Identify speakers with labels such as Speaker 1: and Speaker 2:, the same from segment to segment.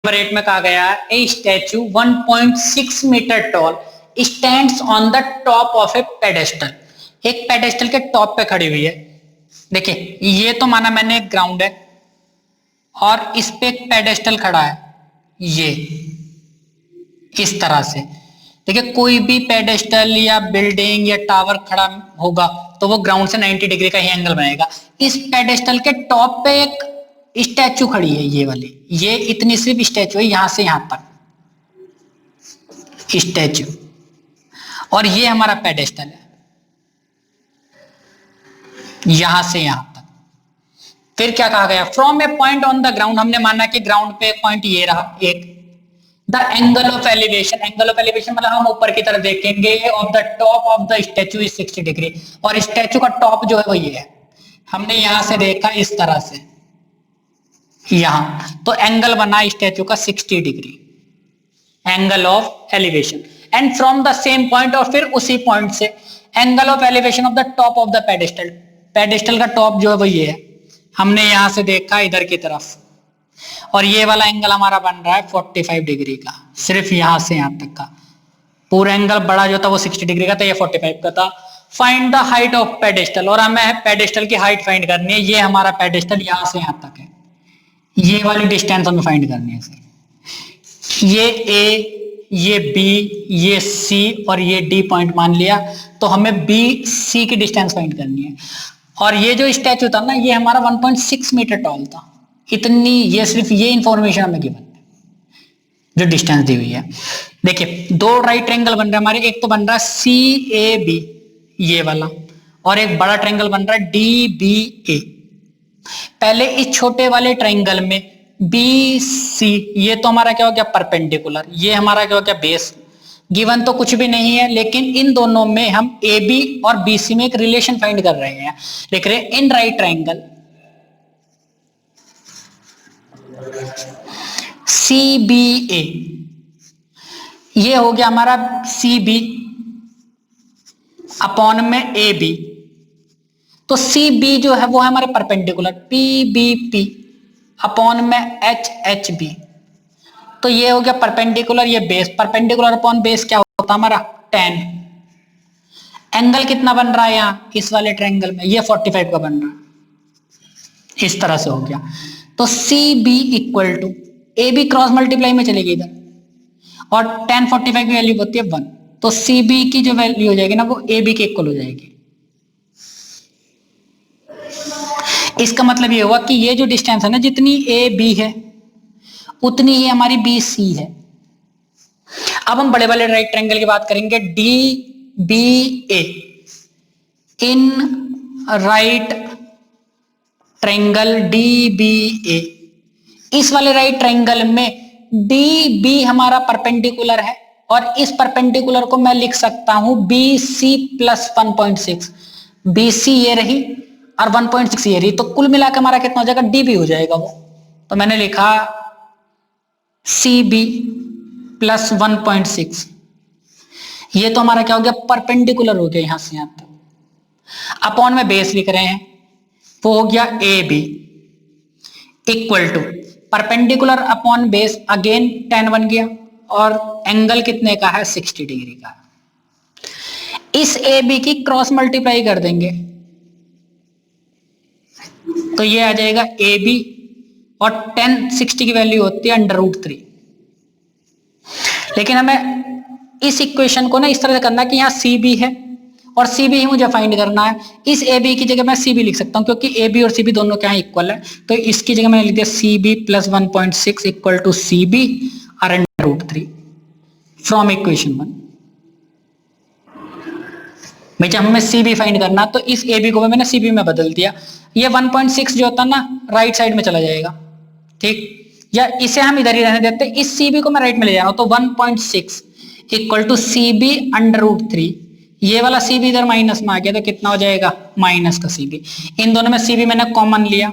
Speaker 1: Number 8 में कहा गया है a statue 1.6 metre tall stands on the top of a pedestal. एक पेडेस्टल के टॉप पे खड़ी हुई है। देखिए ये तो माना मैंने एक ग्राउंड है और इस पे एक पेडेस्टल खड़ा है, ये इस तरह से। देखिए कोई भी पेडेस्टल या बिल्डिंग या टावर खड़ा होगा तो वो ग्राउंड से 90 डिग्री का ही एंगल बनाएगा। इस पेडेस्टल के टॉप पे एक स्टैचू खड़ी है, ये वाली, ये इतनी सिर्फ स्टैचू है, यहां से यहां तक स्टैचू, और ये हमारा पेडेस्टल है यहां से यहां तक। फिर क्या कहा गया, from A point on the ground, हमने माना कि ग्राउंड पे पॉइंट ये रहा एक, the angle of elevation, angle of elevation मतलब हम ऊपर की तरफ देखेंगे, of the top of the statue is 60 degree, और स्टैचू का टॉप जो है वो ये है, हमने यहां से देखा इस तरह से यहां, तो एंगल बना स्टैचू का 60 degree, angle of elevation. And from the same point, और फिर उसी पॉइंट से angle of elevation of the top of the pedestal, pedestal का टॉप जो है वो ये है, हमने यहां से देखा इधर की तरफ, और ये वाला एंगल हमारा बन रहा है 45 डिग्री का, सिर्फ यहां से यहां तक का। पूरा एंगल बड़ा जो था वो 60 डिग्री का था, ये 45 का था। Find the height of pedestal, और हमें पेडेस्टल की हाइट फाइंड करनी है। ये हमारा पेडेस्टल यहां से यहां तक है, ये वाली डिस्टेंस हमें फाइंड करनी है सर। ये ए, ये बी, ये सी और ये डी पॉइंट मान लिया, तो हमें बी सी की डिस्टेंस फाइंड करनी है। और ये जो स्टैचू था ना, ये हमारा 1.6 मीटर टॉल था, इतनी, ये सिर्फ ये इंफॉर्मेशन हमें गिवन है जो डिस्टेंस दी हुई है। देखिए दो राइट ट्रायंगल बन रहे हैं हमारे, एक तो बन रहा है सी ए बी ये वाला, और एक बड़ा ट्रायंगल बन रहा है डी बी ए। पहले इस छोटे वाले ट्रायंगल में बी सी, ये तो हमारा क्या हो गया परपेंडिकुलर, ये हमारा क्या हो गया बेस। गिवन तो कुछ भी नहीं है, लेकिन इन दोनों में हम ए बी और बी सी में एक रिलेशन फाइंड कर रहे हैं। लिख रहे हैं in right triangle C B A, ये हो गया हमारा सी बी अपॉन में ए बी, तो सी बी जो है वो है हमारे perpendicular P B P upon में एच एच बी, तो ये हो गया परपेंडिकुलर, ये बेस, परपेंडिकुलर अपॉन बेस क्या होता है हमारा 10। एंगल कितना बन रहा है यहाँ इस वाले ट्रायंगल में, ये 45 का बन रहा है, इस तरह से हो गया। तो C B equal to A B cross multiply में चलेगी इधर, और 10 45 की वैल्यू होती है 1, तो सी बी की जो वैल्यू हो जाएगी ना वो ए बी के इक्वल हो जाएगी। इसका मतलब ये हुआ कि ये जो डिस्टेंस है ना, जितनी ए बी है उतनी ही हमारी बी सी है। अब हम बड़े वाले राइट ट्रायंगल की बात करेंगे, D B A, in right triangle D B A, इस वाले राइट ट्रायंगल में डी बी हमारा परपेंडिकुलर है, और इस परपेंडिकुलर को मैं लिख सकता हूं B C plus 1.6, B C ये रही और 1.6 ये रही, तो कुल मिलाकर हमारा कितना हो जाएगा डी बी हो जाएगा वो, तो मैंने लिखा सी बी प्लस 1.6, ये तो हमारा क्या हो गया परपेंडिकुलर हो गया यहां से यहां तक। अपॉन में बेस लिख रहे हैं, वो हो गया A B equal to perpendicular upon base, again 10 बन गया, और एंगल कितने का है 60 डिग्री का। इस ए बी की क्रॉस मल्टीप्लाई कर देंगे तो ये आ जाएगा ए बी, और 10 60 की वैल्यू होती है √3। लेकिन हमें इस इक्वेशन को ना इस तरह से करना है कि यहाँ सी बी है और सी बी ही मुझे फाइंड करना है। इस ए बी की जगह मैं सी बी लिख सकता हूँ, क्योंकि ए बी और सी बी दोनों क्या इक्वल है, तो इसकी जगह मैंने लिख दिया C B plus 1.6 equal to C B और √3 फ्रॉम इक्वेशन 1। भाई जब हमें सी बी फाइंड करना, तो इस ए बी को मैंने सी बी में बदल दिया, ये 1.6 जो होता है ना राइट साइड में चला जाएगा, ठीक, या इसे हम इधर ही रहने देते, इस सी बी को मैं राइट में ले जा रहा हूं, तो 1.6 इक्वल टू सी बी √3, ये वाला सी बी इधर माइनस में आ गया, तो कितना हो जाएगा माइनस का सी बी। इन दोनों में सी बी मैंने कॉमन लिया,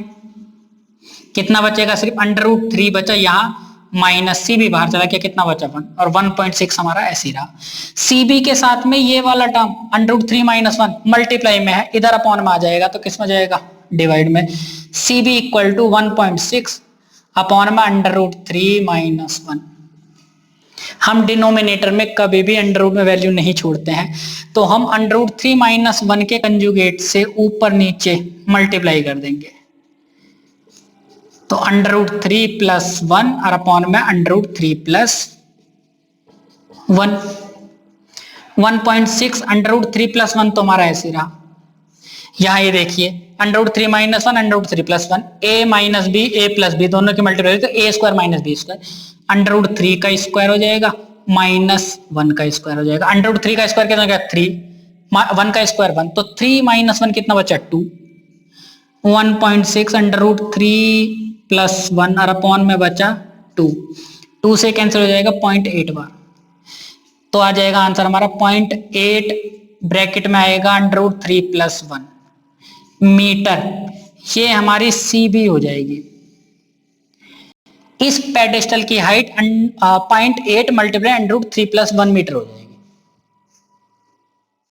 Speaker 1: कितना बचेगा सिर्फ √3 बचा, यहाँ माइनस सी बी बाहर चला गया, कितना बचा 1, और 1.6 हमारा ऐसे रहा। सी बी के साथ में ये वाला टर्म √3 - 1 मल्टीप्लाई में है, इधर अपॉन में आ जाएगा, तो किस में जाएगा डिवाइड में। C B equal to 1.6 upon में अंडर रूट 3 माइनस 1। हम डिनोमिनेटर में कभी भी अंडर रूट में वैल्यू नहीं छोड़ते हैं, तो हम अंडर रूट 3 माइनस 1 के कंजुगेट से ऊपर नीचे मल्टीप्लाई कर देंगे। तो अंडर रूट 3 प्लस 1 और अपॉन में under root 3 plus 1। 1.6 under root 3 plus 1 तो हमारा ऐसे रहा। यहाँ ये देखिए under root 3 minus 1 under root 3 plus 1, A minus B A plus B दोनों की मल्टीप्लाई तो A square minus B square, under root 3 का स्क्वायर हो जाएगा माइनस 1 का स्क्वायर हो जाएगा। अंडर रूट 3 का स्क्वायर कितना हो गया 3, 1 का स्क्वायर 1, तो 3 माइनस 1 कितना बचा 2। 1.6 अंडर रूट 3 प्लस 1 और अपॉन में बचा 2, 2 से कैंसिल हो जाएगा 0.8 बार, तो आ जाएगा आंसर हमारा 0.8 ब्रैकेट में आएगा अंडर रूट 3 प्लस 1 मीटर। ये हमारी सी बी हो जाएगी। इस पेडेस्टल की height 0.8 multiply under root 3 plus 1 metre हो जाएगी।